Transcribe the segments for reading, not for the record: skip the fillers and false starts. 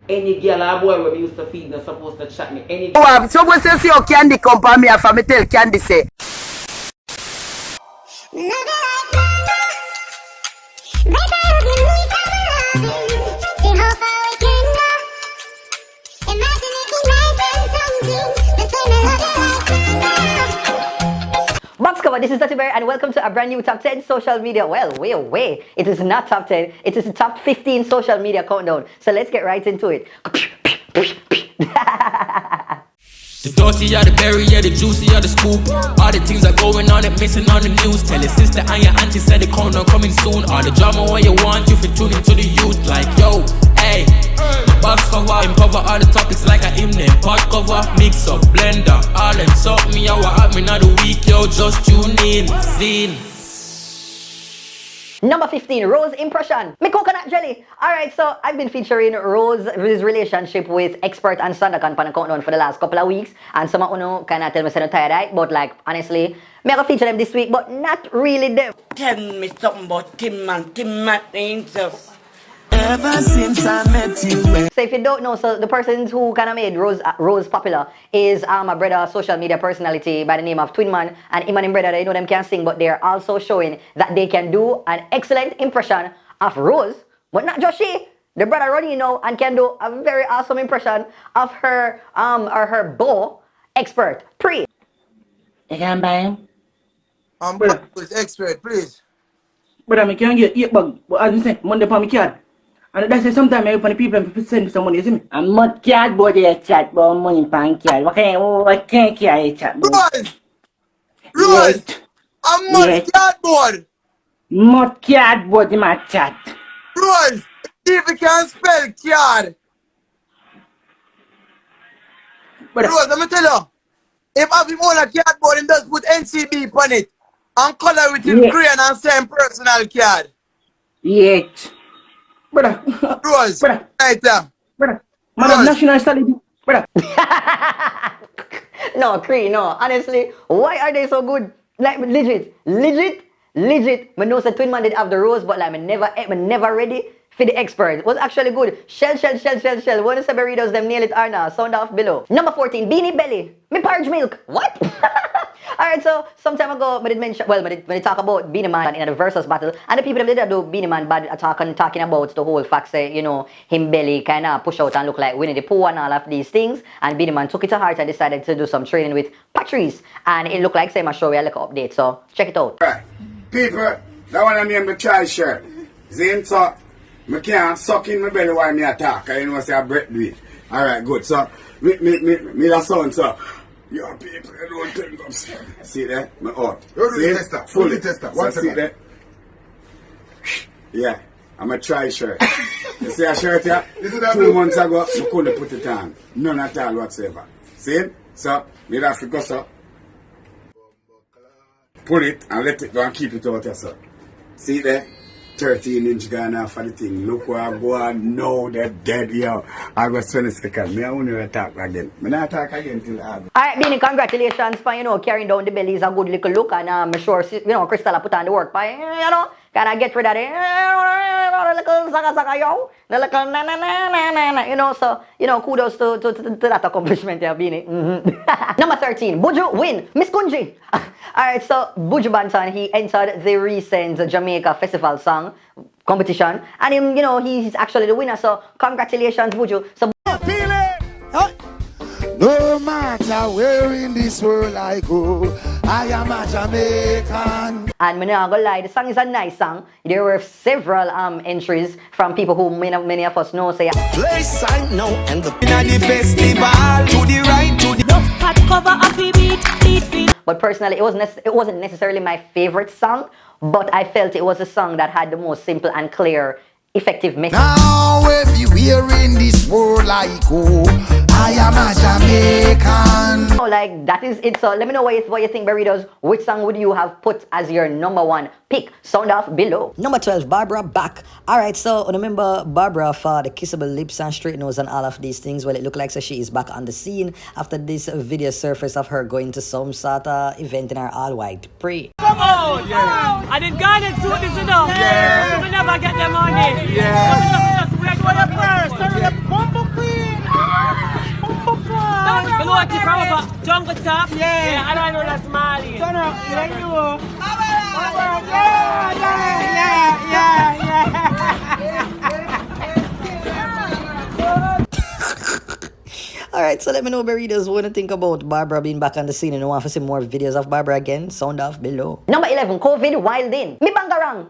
Any girl or boy when we used to feed not supposed to chat me. Any someone says your candy come for me and me tell candy say. Box cover, this is DuttyBerry and welcome to a brand new top 10 social media. Well, way away. It is not top 10, it is the top 15 social media countdown. So let's get right into it. The dirty are the berry, yeah, the juicy are the scoop. All the things are going on, it missing on the news. Tell your sister and your auntie said the countdown coming soon. All the drama what you want, you fit tune into the youth. Like, yo, hey, box cover, cover all the topics like a Eminem. Pot cover, mix up, blender, all them suck me out, what happening of the week, yo, just tune in, zine. Number 15, Rose impression. Me coconut jelly. Alright, so I've been featuring Rose's relationship with Expert and Sandakan pan countdown for the last couple of weeks. And some of you kind of tell me I'm tired, right? But like, honestly, me gonna feature them this week, but not really them. Tell me something about Tim Man himself. Ever since I met you. So if you don't know, so the person who kind of made Rose popular is a brother social media personality by the name of Twin Man, and him and him brother, they know them can sing, but they're also showing that they can do an excellent impression of Rose, but not just she. The brother running now and can do a very awesome impression of her or her beau, Expert. Pre. You can buy him? Brother, please, Expert, please. Brother, I can't get 8 bucks, but as I say, Monday for me card. And that's why sometimes I open the people and send me some money, you see me? I'm not card board a chat about money pan card. What can't carry chat board? Rose! I'm not cardboard! Not card board in my chat. Rose! If you can spell card! Brother. Rose, let me tell you. If I have him on a cardboard, he just put NCB on it. And color with him crayon and same personal card. Yet. Brother. Rose, Brother. right there. Brother. Madam National Study. Brother. No, Cree, no. Honestly, why are they so good? Like, legit. But no, so Twin Man did have the Rose, but like, me never ready for the Expert. It was actually good. Shell. One of the burritos, them nail it or not. Sound off below. Number 14, Beanie Belly. Me porridge milk. What? Alright, so some time ago, I did mention, well, when they talk about Beanie Man in the versus battle, and the people that did do Beanie Man bad talking about the whole fact, say, you know, him belly kind of push out and look like Winnie the Pooh and all of these things, and Beanie Man took it to heart and decided to do some training with Patrice, and it looked like same as show we a little update, so check it out. Right. People, that one I name the try shirt. Zane, so, I can't suck in my belly while me attack, I know say I breath do it. Alright, good, so, me the sound, so. Your people, I don't think I'm see that? My heart. See it? Fully tester. One second. See that? Yeah, I'm a try shirt. You see a shirt here? 2 months ago, I couldn't put it on. None at all whatsoever. See it? So, me have to go so. Pull it and let it go and keep it out here, so. See there? 13-inch gun off for the thing. Look where I go on now, they're dead, yo. I was 20 seconds. Me I won't attack again. Me not attack again till I have. Alright, Beanie, congratulations for, you know, carrying down the belly is a good little look, and I'm sure, you know, Crystal put on the work, but, you know, gotta get rid of it. The little saka yo. The little na, you know, so, you know, kudos to that accomplishment, yeah, Beanie. Number 13, Buju win, Miss Kunji. Alright, so Buju Banton, he entered the recent Jamaica Festival Song competition, and him, you know, he's actually the winner, so congratulations, Buju. So No matter where in this world I go, I am a Jamaican. And I'm not gonna lie, the song is a nice song. There were several entries from people who many of us know. Say, Place I know and the festival to the right to the Hot cover of the beat. but personally, it wasn't necessarily my favorite song, but I felt it was a song that had the most simple and clear, effective message. Now everywhere in this world I go, I am a Jamaican. Oh, like that is it. So let me know what you think, Burritos. Which song would you have put as your number 1 pick? Sound off below. Number 12, Barbara back. Alright, so remember Barbara for the kissable lips and straight nose and all of these things. Well, it looked like so she is back on the scene after this video surfaced of her going to some sort of event in her all-white pre. Come on! Yeah. I didn't get it to this enough. Yeah. We never get the money. Yeah. We're going first. You know what you from up jungle top? Yeah, and I know that's Mali. Turn up, yeah, you. Alright, so let me know, Burritos, what you think about Barbara being back on the scene and you want to see more videos of Barbara again? Sound off below. Number 11, COVID Wilden. Wilden Garang.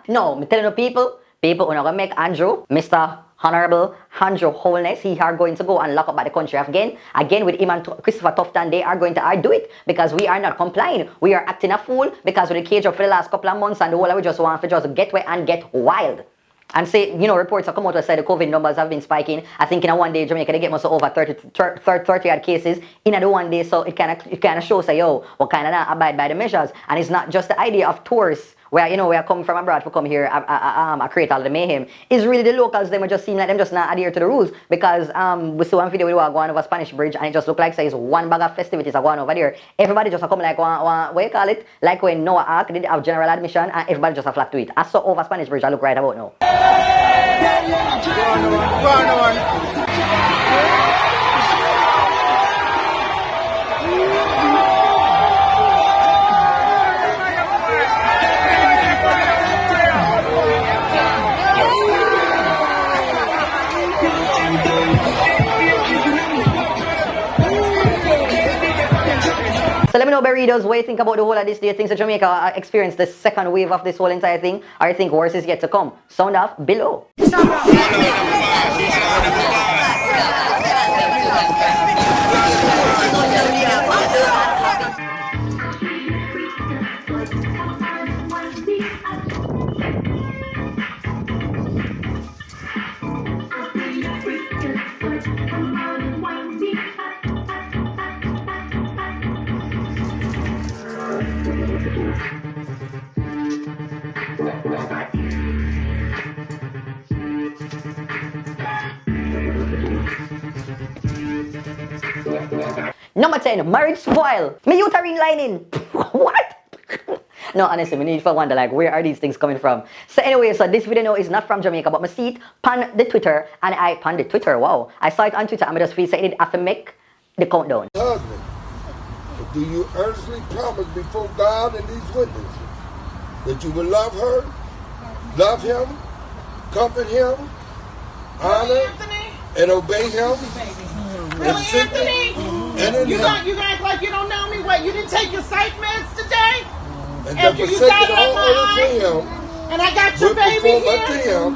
No, me telling you people we're not gonna make Andrew, Mr. Honorable Andrew Holness, he are going to go and lock up by the country again with him and Christopher Tufton. They are going to do it because we are not complying. We are acting a fool because we cage up for the last couple of months and the whole we just want to just get away and get wild. And say, reports have come out that say the COVID numbers have been spiking. I think in a one day Jamaica they get most over 30 odd cases in a one day, so it kind of shows say, yo, what kind of not abide by the measures. And it's not just the idea of tourists where we are coming from abroad to come here create all the mayhem. It's really the locals, them just seem like them just not adhere to the rules because we saw one video we were going over Spanish Bridge and it just looked like say it's one bag of festivities are going over there. Everybody just come like what you call it? Like when Noah Ark did have general admission and everybody just flocked to it. I saw over Spanish Bridge I look right about now. So let me know, Burritos, what you think about the whole of this. Do you think that Jamaica experienced the second wave of this whole entire thing? Or you think worse is yet to come? Sound off below. Number 10, marriage spoil. Me uterine lining. What? No, honestly, we need to wonder like where are these things coming from. So anyway, so this video now is not from Jamaica, but I see it on the Twitter and on the Twitter. Wow, I saw it on Twitter and I just feel like I have to make the countdown. Husband, do you earnestly promise before God and these witnesses that you will love her, love him, comfort him, honor, and obey him? Really, Anthony? You gonna act like you don't know me? What, you didn't take your psych meds today? And after you got all my him, and I got your baby here?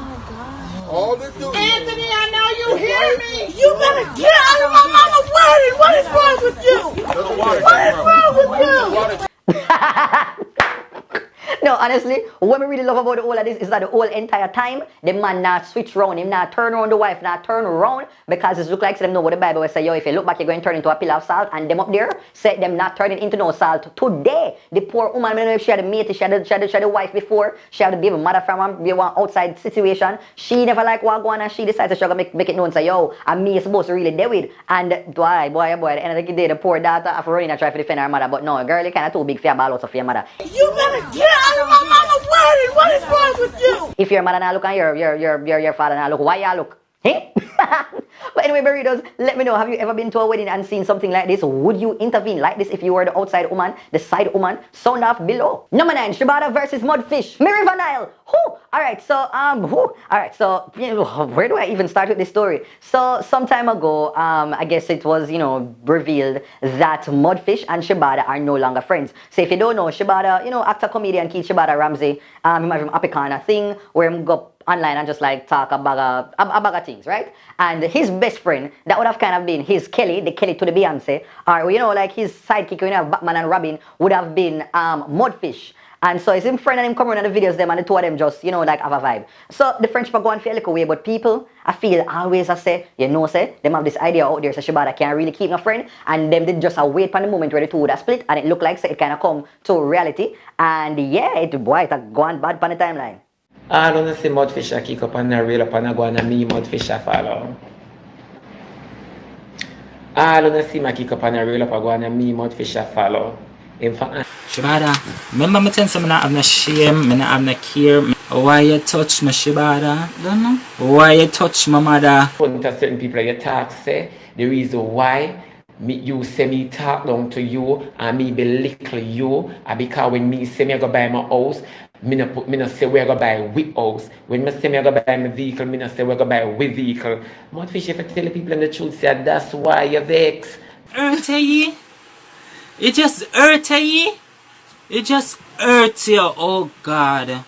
All the do Anthony, I know you hear me. You better get out of my mama's wedding. What is wrong with you? What is wrong with you? No, honestly, what we really love about all of this is that the whole entire time, the man not switch round, him not turn around, the wife not turn around, because it look like them know what the Bible will say, yo, if you look back, you're going to turn into a pillar of salt, and them up there, say them not turning into no salt. Today, the poor woman, I don't know if she had a mate, she had a wife before, she had to be a mother from one outside situation, she never like what going on, and she decides to make it known, say, yo, and me is supposed to really deal with, and boy, at the end of the day, the poor daughter after running and try to defend her mother, but no, girl, you kind of too big for your ball out of your mother. You better get out of my mama's wedding. What is wrong with you? If your mother now look and your father now look, why you look? Hey? But anyway, Burritos, let me know, have you ever been to a wedding and seen something like this? Would you intervene like this if you were the outside woman, the side woman? Sound off below. Number 9, Sabada versus Mudfish. River Nile. Alright, so where do I even start with this story? So some time ago, I guess it was, revealed that Mudfish and Sabada are no longer friends. So if you don't know, Sabada, actor comedian Keith Sabada Ramsey, imagine Apicana thing where him go online and just like talk about things, right? And his best friend, that would have kind of been his Kelly, the Kelly to the Beyonce, or like his sidekick, Batman and Robin, would have been Mudfish. And so it's him friend and him coming on the videos them and the two of them just, like have a vibe. So the friendship go on for a little way, but people, I feel always say, them have this idea out there, so Sabada can't really keep no friend, and them did just wait for the moment where the two would have split, and it looked like it kind of come to reality, and yeah, it go on bad on the timeline. I don't see Mudfish a kick up and a reel up and a go on a me Mudfish a follow. I don't see my kick up and a reel up and go on a me Mudfish a follow. Sabada, remember me tell you I have no shame, I have no care. Why you touch my Sabada? Don't know. Why you touch my mother? To certain people you talk say the reason why you say me talk down to you and me belittle you because when me say me go buy my house, me no say we go buy with house. When me say me go buy my vehicle, me no say we go buy with vehicle. Mudfish, if I tell the people the truth, say that's why you vex. Hurt ye? It just hurt ye? It just hurts you, oh God.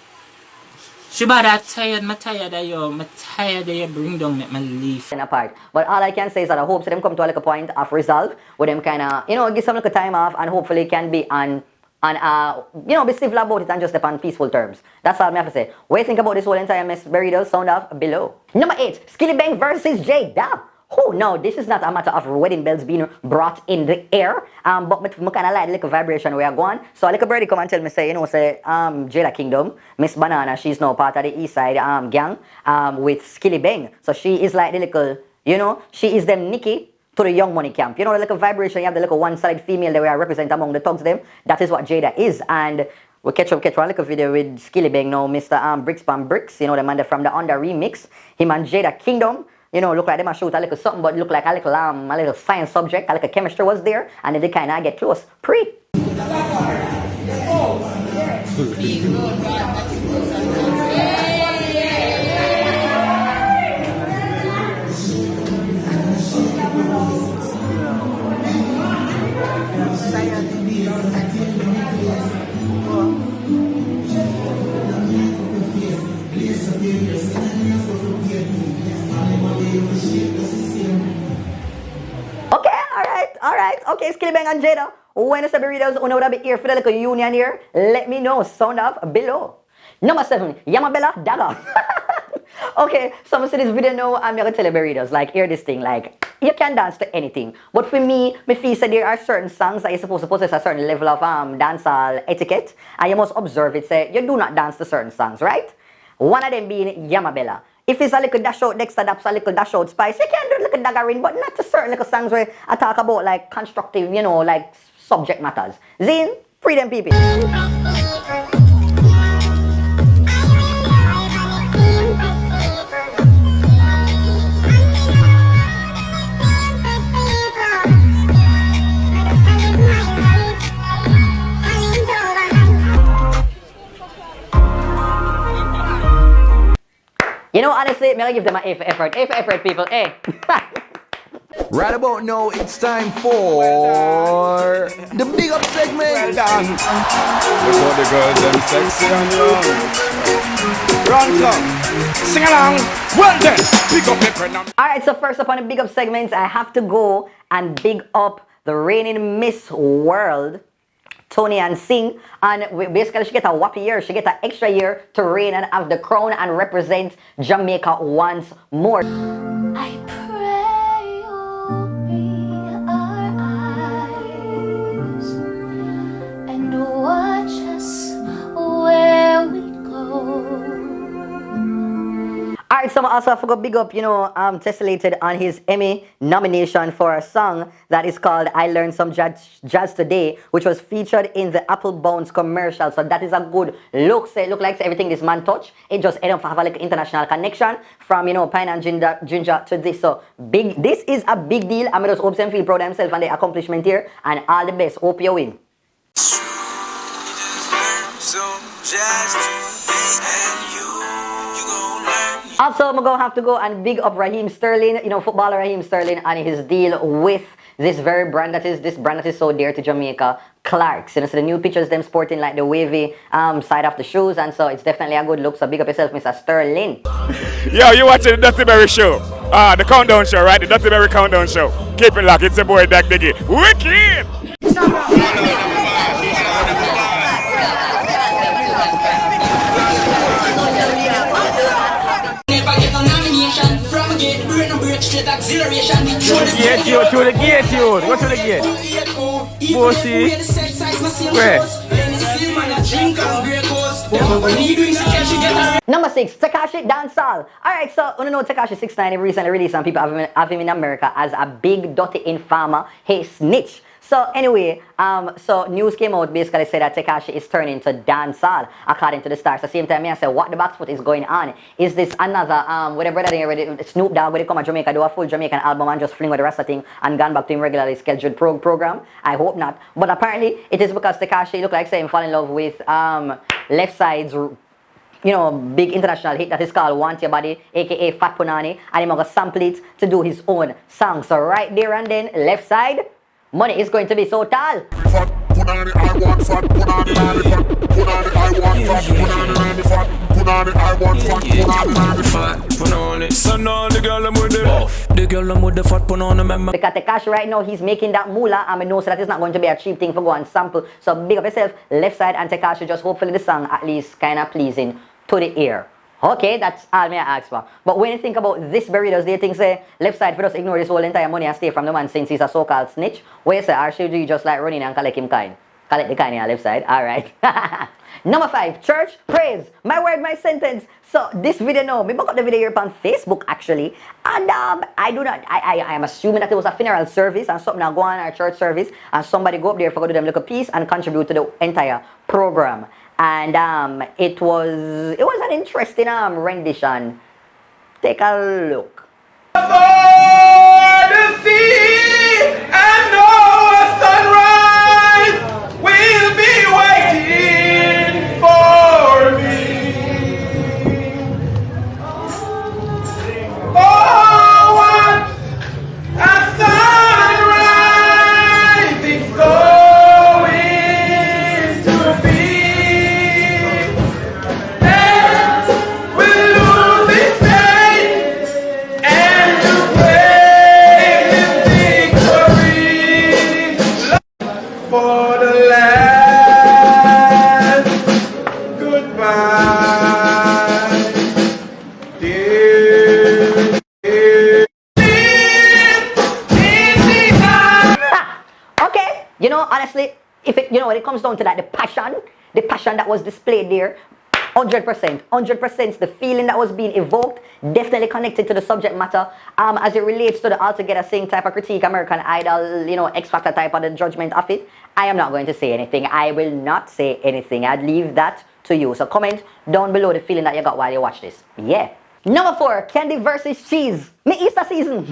Sabada, I'm tired of you. I'm tired of you bring down my leaf. Apart. But all I can say is that I hope so them come to a point of resolve where them kind of, give some little time off and hopefully can be on be civil about it and just upon peaceful terms. That's all I have to say. What do you think about this whole entire mess? Burritos, sound off below. Number 8, Skilly Bang versus Jada. Oh no, this is not a matter of wedding bells being brought in the air. But I kind of like the little vibration we are going. So a little birdie come and tell me say, Jada Kingdom, Miss Banana, she's now part of the East Side gang with Skilly Bang. So she is like the little, she is them Nikki to the Young Money camp. The little vibration, you have the little one-sided female that we are represent among the thugs them. That is what Jada is. And we catch one little video with Skilly Bang now, Mr. Bricks Pan Bricks, the man from the Under remix. Him and Jada Kingdom. Look like they might shoot a little something, but look like a little science subject, a little chemistry was there, and then they kind of get close. Alright, okay, Skilly Bang and Jada. When it's the burritos, who would be here for the little union here? Let me know, sound off below. Number 7, Yamabella Daga. Okay, so I'm see this video now, I'm gonna tell you burritos, like, hear this thing, like, you can dance to anything. But for me feel that there are certain songs that you're supposed to possess a certain level of dancehall etiquette, and you must observe it, say, you do not dance to certain songs, right? One of them being Yamabella. If it's a little dash out Dexter Daps, a little dash out Spice, you can do a little daggering, but not to certain little songs where I talk about like constructive, like subject matters. Zine, free them people. Honestly, may I give them an A for effort. A for effort, people. A. Right about now, it's time for the big up segment. Well done. Look how the girls them sexy and young. Run come. Sing along. Well then, pick up your friend. Alright, so first up on the big up segments, I have to go and big up the reigning Miss World, Tony and Sing, and basically she get a whoppy year, she get an extra year to reign and have the crown and represent Jamaica once more. I pray you'll be our eyes and watch us where we go. Alright, so I also have to go big up, Tessellated on his Emmy nomination for a song that is called I Learned Some Jazz Today, which was featured in the Apple Bones commercial. So that is a good look. Say, look like everything this man touch, it just ended up have a like international connection from, Pine and Ginger to this. So big, this is a big deal. I'm just hope them feel proud of themselves and the accomplishment here, and all the best. Hope you win. Also, I'm going to have to go and big up Raheem Sterling, footballer Raheem Sterling, and his deal with this very brand that is so dear to Jamaica, Clarks. So the new pictures them sporting like the wavy side of the shoes, and so it's definitely a good look. So big up yourself, Mr. Sterling. Yo, you watching the DuttyBerryshow? The countdown show, right? The DuttyBerry countdown show. Keep it locked. It's your boy Dak Diggy. Wicked! To the gate, Go to the gate. Bossy. Where? Number 6, Tekashi dancehall. Alright, so Tekashi 6ix9ine recently released, and people have him in America as a big dirty informer, hey snitch. So anyway, so news came out basically said that Tekashi is turning to dancehall according to the stars. At the same time, I said, what the backfoot is going on? Is this another with a brother thing already? Snoop Dogg when they come to Jamaica, do a full Jamaican album and just fling with the rest of the thing and gone back to him regularly scheduled program? I hope not. But apparently it is because Tekashi look like saying fall in love with Left Side's big international hit that is called Want Your Body, aka Phat Punani, and he's gonna sample it to do his own song. So right there and then, Left Side, money is going to be so tall. Phat Punani, I want Phat Punani, Phat Punani, I want Phat Punani, Phat Punani, I want Phat Punani, Phat Punani. So now the girl I'm with the girl I'm with the Phat Punani, remember? Because Tekashi right now, he's making that moolah, and we know so that it's not going to be a cheap thing for go and sample. So big up yourself, Left Side and Tekashi, just hopefully the song at least kind of pleasing to the ear. Okay, that's all me I ask for. But when you think about this burritos, they think say Left Side for just ignore this whole entire money and stay from the man since he's a so-called snitch. Where you say, or should you just like running and collect him kind? Collect the kind in Left Side, alright. Number 5, church praise. My word, my sentence. So this video now, me back up the video here on Facebook actually. And I am assuming that it was a funeral service and something now go on our church service and somebody go up there for go do them like a piece and contribute to the entire program. And it was an interesting rendition. Take a look. Will be waiting for me. Oh, what a sunrise it's going to be. Death will lose its faith and to claim its victory. For the last goodbye, dear, Okay, honestly, if it when it comes down to that, the passion that was displayed there, 100%, the feeling that was being evoked, definitely connected to the subject matter. As it relates to the altogether same type of critique, American Idol, X Factor type of the judgment of it, I am not going to say anything. I will not say anything. I'd leave that to you. So comment down below the feeling that you got while you watch this. Yeah. Number 4, candy versus cheese. Me Easter season.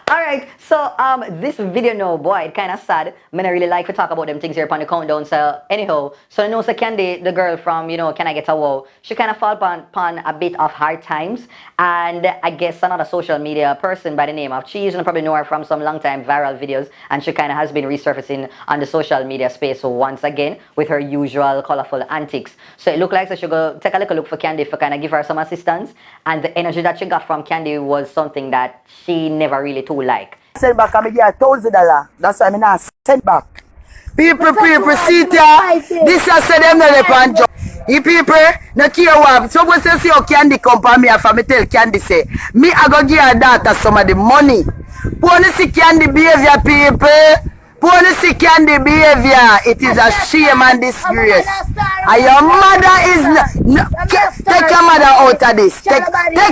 Alright, so this video now, boy, it kind of sad. I really like to talk about them things here upon the countdown. So anyhow, so I know so Candy, the girl from, Can I Get a Wow, she kind of fall upon a bit of hard times. And I guess another social media person by the name of Cheese, and probably know her from some long time viral videos. And she kind of has been resurfacing on the social media space once again with her usual colorful antics. So it looked like she should go take a little look for Candy for kind of give her some assistance. And the energy that she got from Candy was something that she never really too like. Send back and me get $1,000. That's why I'm not send back. People, see ya. This I said them not on job. If people not care what. So we say your Candy come for me and me tell Candy say, me I go give her daughter some of the money. Wanna see Candy behavior, people? Wanna see Candy behavior? It is a shame and disgrace. And your mother is take your mother out of this. Take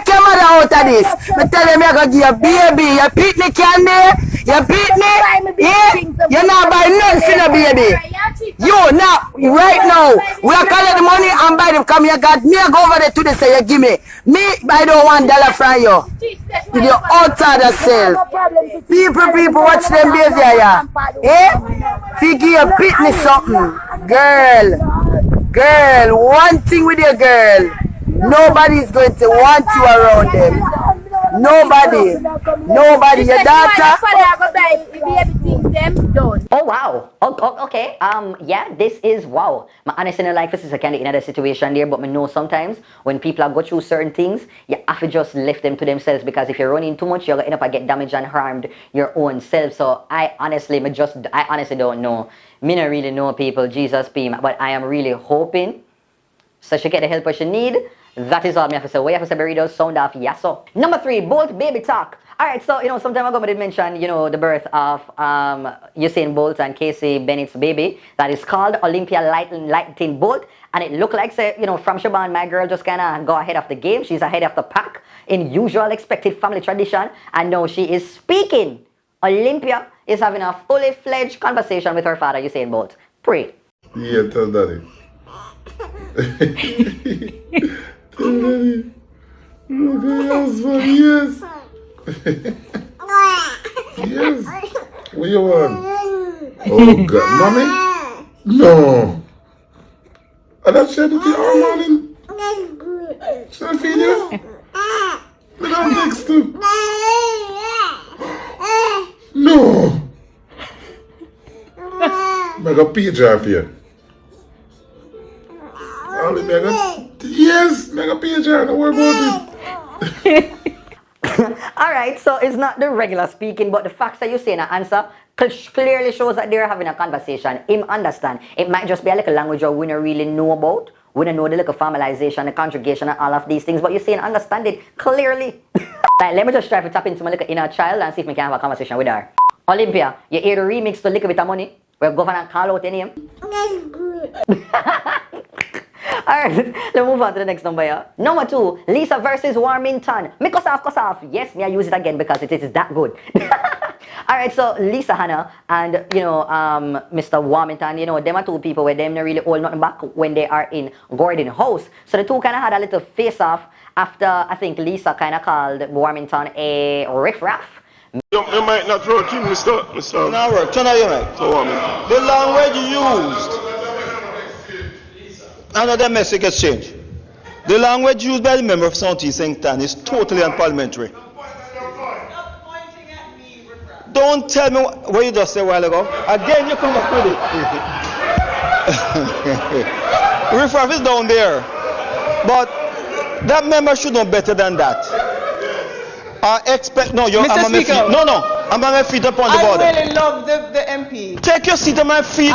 your mother out of this. Me tell them you're gonna give your baby. You beat me, Candy. You beat me. Yeah. You're not buying nothing for the baby. You now, right now, we are calling the money and buy them. Come here, God. Me I go over there today. Say you give me. Me I don't want $1 from you. With your outside self. People watch them behavior, yeah. Eh? Figure you beat me something. Girl, one thing with your girl. Nobody is going to want you around them. Nobody. Your daughter. Oh wow. Okay. Yeah, this is wow. My honestly in life, this is a kind of another situation there, but I know sometimes when people go through certain things, you have to just left them to themselves, because if you're running too much, you're gonna end up get damaged and harmed your own self. So I honestly don't know. Me not really know people, Jesus be, but I am really hoping so she get the help she need. That is all me have to say. What you have to say, burritos, sound off, yes so. Number 3, Bolt baby talk. Alright, so some time ago I did mention, the birth of Usain Bolt and Casey Bennett's baby that is called Olympia Lightning Bolt. And it looked like, say, from Shaban, my girl just kind of go ahead of the game. She's ahead of the pack in usual expected family tradition. And now she is speaking. Olympia is having a fully fledged conversation with her father, Usain Bolt. Pray. Yeah, tell daddy. Tell daddy. Okay, husband, yes. Yes. What you want? Oh God, mommy? No. And that's said to the arm morning. Should I feed you? We don't next to. No. I got page off here. Yes, I got page off. Don't worry about it. Alright, so it's not the regular speaking, but the facts that you say in an answer clearly shows that they're having a conversation. Him understand. It might just be a little language we don't really know about. We don't know the little formalization, the conjugation, and all of these things, but you say and understand it clearly. Like, let me just try to tap into my little inner child and see if we can have a conversation with her. Olympia, you hear the remix to Little Bit of Money? Where governor call out your name? Alright, let's move on to the next number here. Number 2, Lisa versus Warmington. Me cuss off. Yes, me I use it again because it is that good. Alright, so Lisa Hanna and, Mr. Warmington, them are two people where them not really hold nothing back when they are in Gordon's house. So the two kind of had a little face-off after, I think, Lisa kind of called Warmington a riff-raff. You might not work him, Mr. No work, turn on your mic. The language you used, another message has changed. The language used by the member of Southeast Sanctan is totally unparliamentary. Don't tell me what you just said a while ago. Again, you come back with it. Riff-raff is down there. But that member should know better than that. I expect, no, you're, I'm on my feet. No, I'm on my feet upon the border. I really love the MP. Take your seat on my feet.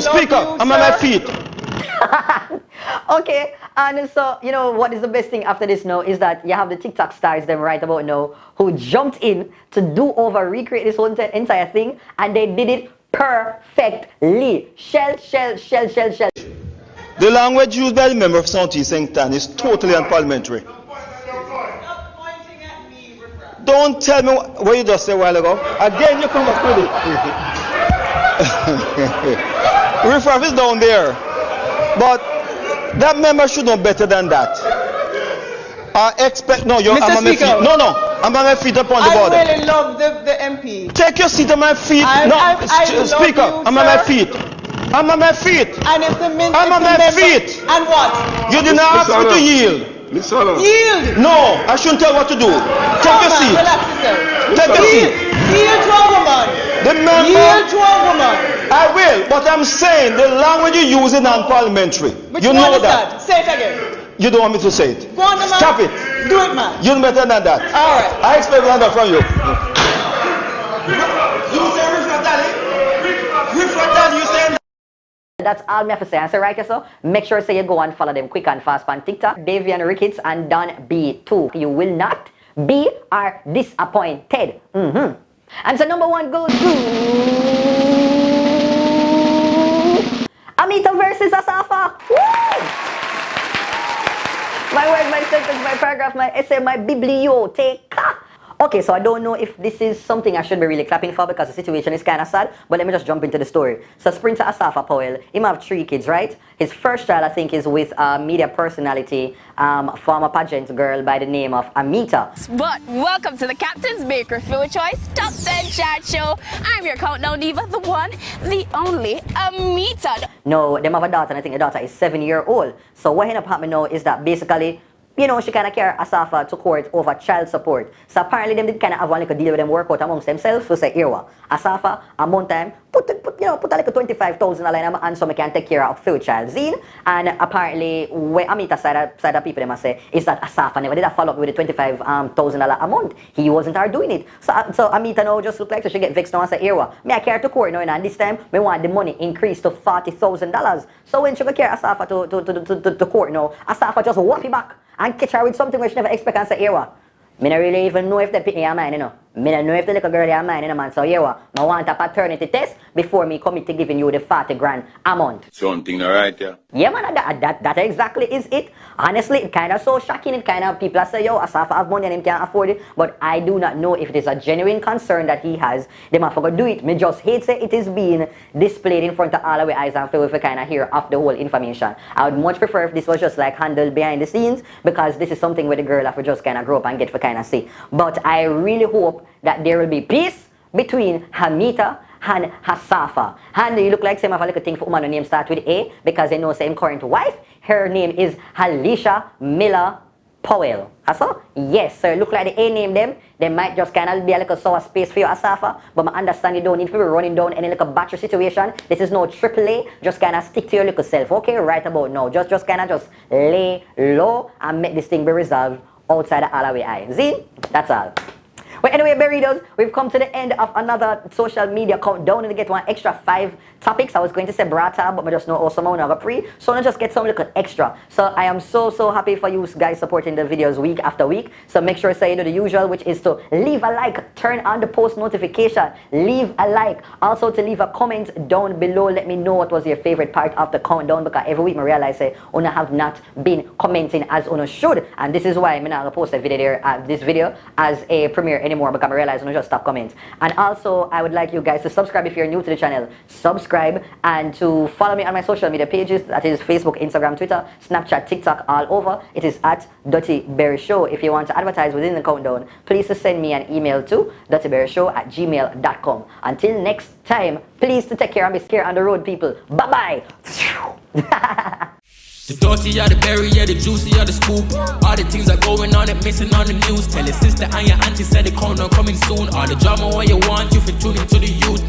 Speaker, I'm on my feet. Okay, and so, what is the best thing after this now is that you have the TikTok stars, them right about now, who jumped in to recreate this whole entire thing, and they did it perfectly. Shell. The language used by the member of Southeast Sanctan is totally unparliamentary. Don't tell me what you just said a while ago. Again, you come back with it. Riff-raff is down there. But that member should know better than that. I expect, no, you're, I'm on my feet. No, I'm on my feet upon the border. I really love the MP. Take your seat on my feet. Speaker, I'm on my feet. I'm on my feet. And if the I'm on my feet. And what? You did not ask me to yield. Yield! No, I shouldn't tell what to do. Take your seat. Take your seat. Yield to a woman. The member. Yield to a woman. I will, but I'm saying the language you use is non-parliamentary. You know that. Say it again. You don't want me to say it. Go on, man. Stop it. Do it, man. You know better than that. All right. I expect another from you. You say riff-raff daddy. You say. That's all me have to say. And so right so make sure you go and follow them quick and fast on TikTok. Davian Ricketts and Don B2. You will not be are disappointed. And so number 1 goes to Amita versus Asafa. Woo! My word, my sentence, my paragraph, my essay, my biblioteca. Okay, so I don't know if this is something I should be really clapping for because the situation is kind of sad, but let me just jump into the story. So Sprinter Asafa Powell, he have 3 kids, right? His first child, I think, is with a media personality, former pageant girl by the name of Amita. But welcome to the Captain's Baker Food Choice Top 10 Chat Show. I'm your countdown diva, the one, the only, Amita. No, they have a daughter, and I think the daughter is 7-year-old. So what ended up happening now is that basically, she kind of carried Asafa to court over child support. So apparently them did kind of have one little deal with them work out amongst themselves. So say, Asafa, a month time, put a little $25,000 in my hand so I can take care of few child zine. And apparently, where Amita side of people them say is that Asafa never did a follow up with the $25,000 a month. He wasn't her doing it. So Amita now just look like so she get vexed now and say, me I carry to court now, and this time we want the money increased to $40,000. So when she go carry Asafa to court now, Asafa just whoop it back and catch her with something which she never expect and say, me not really even know if they pick me a man, Me don't know if the little girl are mine, man. So yeah, what? I want a paternity test before me commit to giving you the 40 grand amount. Something alright, yeah. Yeah, man, that exactly is it. Honestly, it kind of so shocking. It kind of people say, yo, Asafa have money and him can't afford it. But I do not know if it is a genuine concern that he has. They might forget do it. Me just hate say it is being displayed in front of all our eyes and feel if we kind of hear of the whole information. I would much prefer if this was just like handled behind the scenes, because this is something where the girl have to just kind of grow up and get for kind of see. But I really hope that there will be peace between Amita and Asafa. And you look like same have a little thing for woman who name start with A, because they know same current wife. Her name is Alicia Miller Powell. Aso? Yes, sir. Look like the A name them. They might just kind of be a little sour space for you, Asafa. But I understand you don't need to be running down any little battery situation. This is no AAA. Just kind of stick to your little self. Okay, right about now. Just kind of just lay low and make this thing be resolved outside the Alloway eye. See? That's all. Well, anyway, Berritos, we've come to the end of another social media countdown, and to get one extra 5 topics. I was going to say brata, but I just know also now pre. So I just get some little extra. So I am so happy for you guys supporting the videos week after week. So make sure you do the usual, which is to leave a like, turn on the post notification, leave a like. Also to leave a comment down below. Let me know what was your favorite part of the countdown, because every week I realize una have not been commenting as una should, and this is why I'm not gonna post a video there, this video as a premiere anymore, because I realize I just stop comments. And also I would like you guys to subscribe if you're new to the channel. Subscribe, and to follow me on my social media pages, that is Facebook, Instagram, Twitter, Snapchat, TikTok, all over. It is at DuttyBerryShow. If you want to advertise within the countdown, please send me an email to DuttyBerryShow@gmail.com. Until next time, please to take care and be scared on the road, people. Bye bye. The dirty or the berry, yeah, the juicy or the scoop. All the things are going on and missing on the news. Tell your sister and your auntie said the countdown coming soon. All the drama what you want, you for tuning to the youth.